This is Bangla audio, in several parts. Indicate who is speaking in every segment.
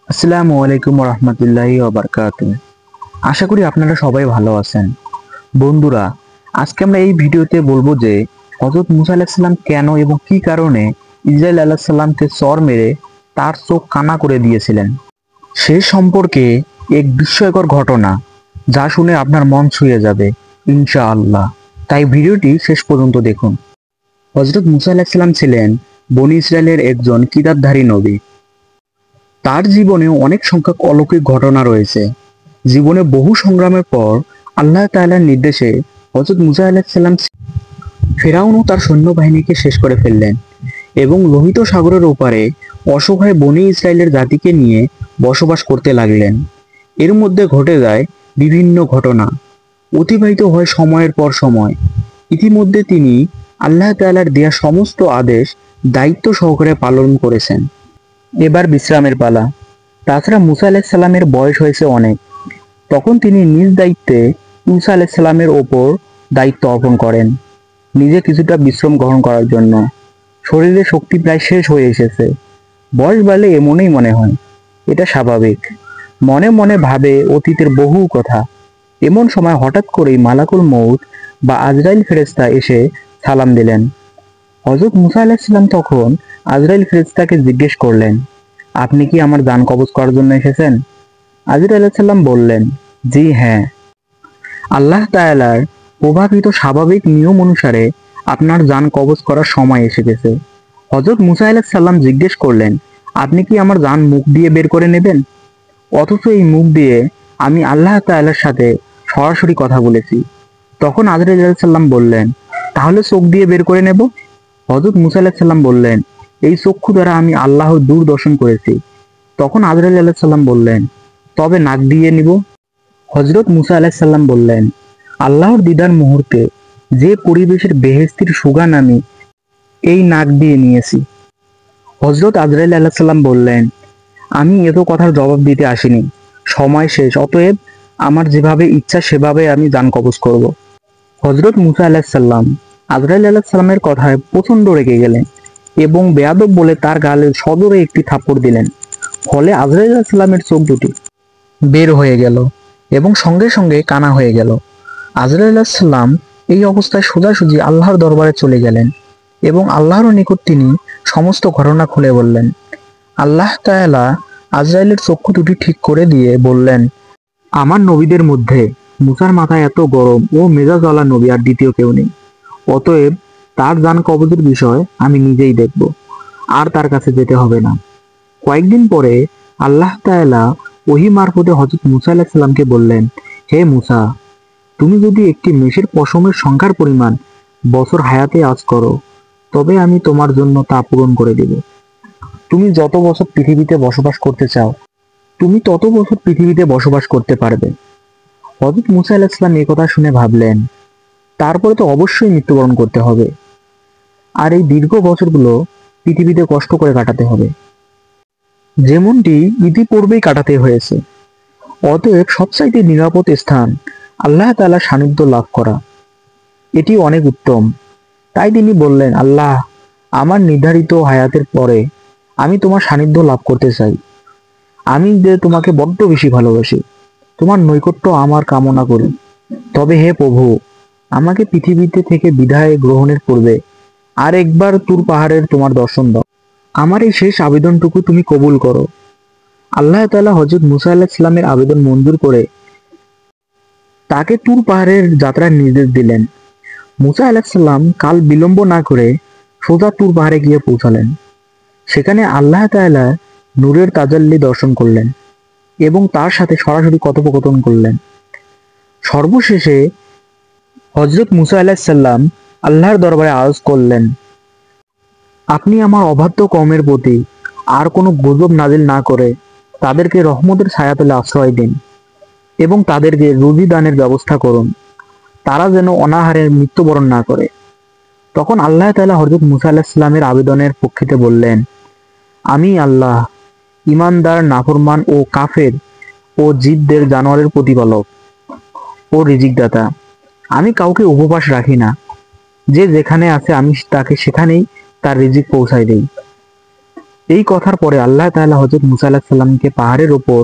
Speaker 1: আসসালামু আলাইকুম রহমতুল্লাহি ওয়াবারকাতুহু। আশা করি আপনারা সবাই ভালো আছেন। বন্ধুরা, আজকে আমরা এই ভিডিওতে বলবো যে হযরত মুসা আলাইহিস সালাম কেন এবং কি কারণে ইসরাইল আলাইহিস সালামকে চর মেরে তার চোখ কানা করে দিয়েছিলেন সে সম্পর্কে এক বিস্ময়কর ঘটনা, যা শুনে আপনার মন ছুঁয়ে যাবে ইনশাআল্লাহ। তাই ভিডিওটি শেষ পর্যন্ত দেখুন। হযরত মুসা আলাইহিস সালাম ছিলেন বনী ইসরায়েলের একজন কিতাবধারী নবী। তার জীবনে অনেক সংখ্যক অলৌকিক ঘটনা রয়েছে। জীবনে বহু সংগ্রামের পর আল্লাহ তাআলার নির্দেশে হযরত মুসা আলাইহিস সালাম ফেরাউন ও তার সৈন্যবাহিনীকে শেষ করে ফেললেন এবং লোহিত সাগরের ওপারে অসহায় বনী ইসরায়েলের জাতিকে নিয়ে বসবাস করতে লাগলেন। এর মধ্যে ঘটে যায় বিভিন্ন ঘটনা, অতিবাহিত হয় সময়ের পর সময়। ইতিমধ্যে তিনি আল্লাহ তাআলার দেয়া সমস্ত আদেশ দায়িত্ব সহকারে পালন করেছেন। এবার বিশ্রামের পালা। তাছাড়া মুসা আলাইহিস সালামের বয়স হয়েছে অনেক। তখন তিনি নিজ দায়িত্বে ঈসা আলাইহিস সালামের ওপর দায়িত্ব অর্পণ করেন, নিজে কিছুটা বিশ্রাম গ্রহণ করার জন্য। শরীরে শক্তি প্রায় শেষ হয়ে এসেছে। বয়স বাড়লে এমনই মনে হয়, এটা স্বাভাবিক। মনে মনে ভাবে অতীতের বহু কথা। এমন সময় হঠাৎ করেই মালাকুল মউত বা আজরাইল ফেরেশতা এসে সালাম দিলেন। হযরত মুসা আলাইহিস সালাম তখন আজরাইল ফেরেশতাকে জিজ্ঞেস করলেন, আপনি কি আমার জান কবজ করার জন্য এসেছেন? আজরাইল আলাইহিস সালাম বললেন, জি হ্যাঁ। আল্লাহ তাআলার প্রভাবিত স্বাভাবিক নিয়ম অনুসারে আপনার জান কবজ করার সময় এসে গেছে। হযরত মুসা আলাইহিস সালাম জিজ্ঞেস করলেন, আপনি কি আমার জান মুখ দিয়ে বের করে নেবেন? অথচ এই মুখ দিয়ে আমি আল্লাহ তাআলার সাথে সরাসরি কথা বলেছি। তখন আজরাইল আলাইহিস সালাম বললেন, তাহলে চোখ দিয়ে বের করে নেব? হযরত মুসা আলাইহিস সালাম বললেন, এই চক্ষু দ্বারা আমি আল্লাহর দূরদর্শন করেছি। তখন আজরাইল আলাইহিস সালাম বললেন, তবে নাক দিয়ে নিব? হযরত মুসা আলাইহিস সালাম বললেন, আল্লাহর দিদার মুহূর্তে যে পরিবেশের বেহেশতির সুগান আমি এই নাক দিয়ে নিয়েছি। হযরত আজরাইল আলাইহিস সালাম বললেন, আমি এত কথার জবাব দিতে আসিনি, সময় শেষ, অতএব আমার যেভাবে ইচ্ছা সেভাবে আমি জান কবজ করব। হযরত মুসা আলাইহিস সালাম আজরাইল আলাইহিস সালামের কথায় প্রচন্ড রেগে গেলেন এবং বেয়াদব বলে তার গালে সজোরে একটি থাপ্পড় দিলেন। ফলে আজরাইল আলাইহিস সালামের চোখ দুটি বের হয়ে গেল এবং সঙ্গে সঙ্গে কানা হয়ে গেল। আজরাইল আলাইহিস সালাম এই অবস্থায় সোজাসুজি আল্লাহর দরবারে চলে গেলেন এবং আল্লাহর নিকট তিনি সমস্ত ঘটনা খুলে বললেন। আল্লাহ তাআলা আজরাইলের চক্ষু দুটি ঠিক করে দিয়ে বললেন, আমার নবীদের মধ্যে মুসার মাথায় এত গরম ও মেজাজওয়ালা নবী আর দ্বিতীয় কেউ নেই। অতএব তার জান কবজের বিষয় আমি নিজেই দেখব, আর তার কাছে যেতে হবে না। কয়েকদিন পরে আল্লাহ তাআলা ওহী মারফতে হযরত মুসা আলাইহিস সালামকে বললেন, হে মুসা, তুমি যদি একটি মেষের পশমের সংখ্যার পরিমাণ বছর হায়াতে আজ করো, তবে আমি তোমার জন্য তা পূরণ করে দেব। তুমি যত বছর পৃথিবীতে বসবাস করতে চাও, তুমি তত বছর পৃথিবীতে বসবাস করতে পারবে। হযরত মুসা আলাইহিস সালাম এই কথা শুনে ভাবলেন, তারপরে তো অবশ্যই মৃত্যুবরণ করতে হবে, আর এই দীর্ঘ বছরগুলো পৃথিবীতে কষ্ট করে কাটাতে হবে, যেমনটি ইতিপূর্বেই কাটাতে হয়েছে। অতএব সবচাইতে নিরাপদ স্থান আল্লাহ তাআলার সান্নিধ্য লাভ করা, এটি অনেক উত্তম। তাই তিনি বললেন, আল্লাহ, আমার নির্ধারিত হায়াতের পরে আমি তোমার সান্নিধ্য লাভ করতে চাই। আমি যে তোমাকে বড্ড বেশি ভালোবাসি, তোমার নৈকট্য আমার কামনা করি। তবে হে প্রভু, আমাকে পৃথিবীতে থেকে বিদায় গ্রহণের পূর্বে আর একবার তুর পাহাড়ের তোমার দর্শন দাও। আমার এই শেষ আবেদনটুকু তুমি কবুল করো। আল্লাহ তাআলা হযরত মুসা আলাইহিস সালামের আবেদন মঞ্জুর করে তাকে তুর পাহাড়ের যাত্রার নির্দেশ দিলেন। মুসা আলাইহিস সালাম কাল বিলম্ব না করে সোজা তুর পাহাড়ে গিয়ে পৌঁছালেন। সেখানে আল্লাহ তাআলা নূরের তাজাল্লি দর্শন করলেন এবং তার সাথে সরাসরি কথোপকথন করলেন। সর্বশেষে হযরত মুসা আলাইহিস সালাম আল্লাহর দরবারে আরজ করলেন, আপনি আমার অবাধ্য কওমের প্রতি আর কোনো গজব নাজিল না করে তাদেরকে রহমতের ছায়াতলে আশ্রয় দিন এবং তাদেরকে রুজি দানের ব্যবস্থা করুন, তারা যেন অনাহারে মৃত্যুবরণ না করে। তখন আল্লাহ তাআলা হযরত মুসা আলাইহিস সালামের আবেদনের প্রেক্ষিতে বললেন, আমি আল্লাহ ঈমানদার, নাফরমান ও কাফের ও জিবদের জানোয়ারের প্রতিপালক ও রিজিকদাতা। আমি কাউকে উপবাস রাখি না, যে যেখানে আছে আমি তাকে সেখানেই তার রিজিক পৌঁছায় দেই। এই কথার পরে আল্লাহ তাআলা হযরত মুসা আলাইহিস সালামকে পাহাড়ের উপর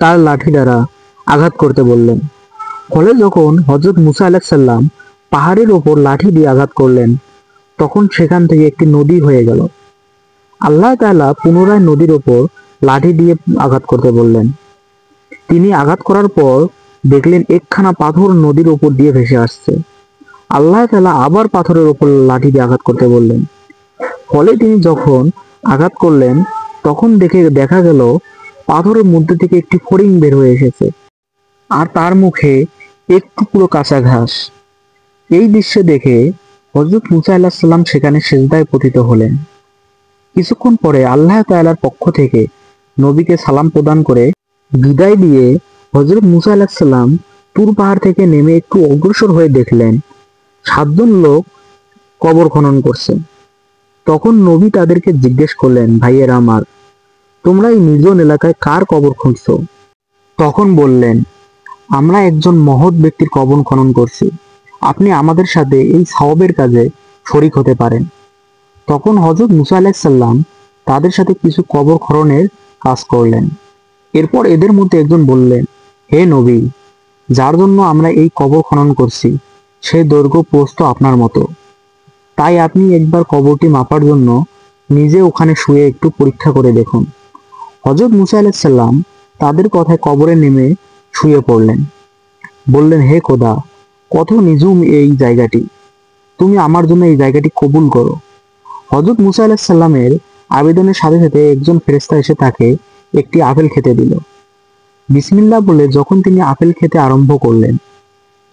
Speaker 1: তার লাঠি দ্বারা আঘাত করতে বললেন। ফলে যখন হযরত মুসা আলাইহিস সালাম পাহাড়ের উপর লাঠি দিয়ে আঘাত করলেন, তখন সেখান থেকে একটি নদী হয়ে গেল। আল্লাহ তাআলা পুনরায় নদীর ওপর লাঠি দিয়ে আঘাত করতে বললেন। তিনি আঘাত করার পর দেখলেন একখানা পাথর নদীর উপর দিয়ে ভেসে আসছে। আল্লাহ তাআলা আবার পাথরের উপর লাঠি দিয়ে আঘাত করতে বললেন। ফলে তিনি যখন আঘাত করলেন, তখন দেখা গেল পাথরের মধ্যে থেকে একটি ফড়িং বের হয়ে এসেছে, আর তার মুখে এক টুকরো কাঁচা ঘাস। এই দৃশ্য দেখে হযরত মুসা আলাইহিস সালাম সেখানে সিজদায় পতিত হলেন। কিছুক্ষণ পরে আল্লাহ তাআলার পক্ষ থেকে নবীকে সালাম প্রদান করে বিদায় দিয়ে হযরত মুসা আলাইহিস সালাম তুর পাহাড় থেকে নেমে একটু অগ্রসর হয়ে দেখলেন 7 জন লোক কবর খনন করছে। তখন নবী তাদেরকে জিজ্ঞেস করলেন, ভাইয়েরা আমার, তোমরা এই নির্জন এলাকায় কার কবর খুঁড়ছো? তখন বললেন, আমরা একজন মহৎ ব্যক্তির কবর খনন করছি, আপনি আমাদের সাথে এই সওয়াবের কাজে শরীক হতে পারেন। তখন হযরত মুসা আলাইহিস সালাম তাদের সাথে কিছু কবর খননের কাজ করলেন। এরপর এদের মধ্যে একজন বললেন, হে নবী, যার জন্য আমরা এই কবর খনন করছি সে দৈর্ঘ্য প্রস্থ আপনার মতো, তাই আপনি একবার কবরটি মাপার জন্য নিজে ওখানে শুয়ে একটু পরীক্ষা করে দেখুন। হযরত মুসা আলাইহিস সালাম তাদের কথায় কবরে নেমে শুয়ে পড়লেন। বললেন, হে খোদা, কত নিঝুম এই জায়গাটি, তুমি আমার জন্য এই জায়গাটি কবুল করো। হযরত মুসা আলাইহিস সালামের আবেদনের সাথে সাথে একজন ফেরেশতা এসে তাকে একটি আপেল খেতে দিল। বিসমিল্লাহ বলে যখন তিনি আপেল খেতে আরম্ভ করলেন,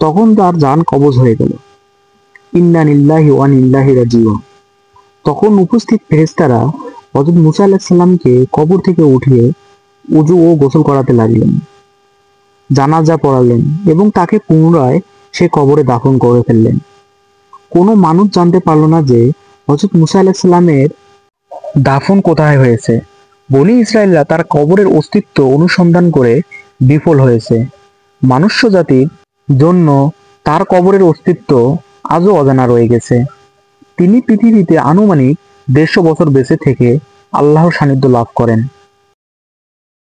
Speaker 1: তখন তার জান কবজ হয়ে গেল। ইন্না লিল্লাহি ওয়া ইন্না ইলাইহি রাজিউন। তখন উপস্থিত ফেরেশতারা হযরত মুসা আলাইহিস সালামকে কবর থেকে উঠিয়ে উযু ও গোসল করাতে লাগলেন, জানাজা পড়ালেন এবং তাকে পুনরায় সে কবরে দাফন করে ফেললেন। কোনো মানুষ জানতে পারল না যে হযরত মুসা আলাইহিস সালামের দাফন কোথায় হয়েছে। বনী ইসরায়েলরা তার কবরের অস্তিত্ব অনুসন্ধান করে বিফল হয়েছে। মনুষ্য জাতির জন্য তার কবরের অস্তিত্ব আজও অজানা রয়ে গেছে। তিনি পৃথিবীতে আনুমানিক 150 বছর বেঁচে থেকে আল্লাহর সান্নিধ্য লাভ করেন।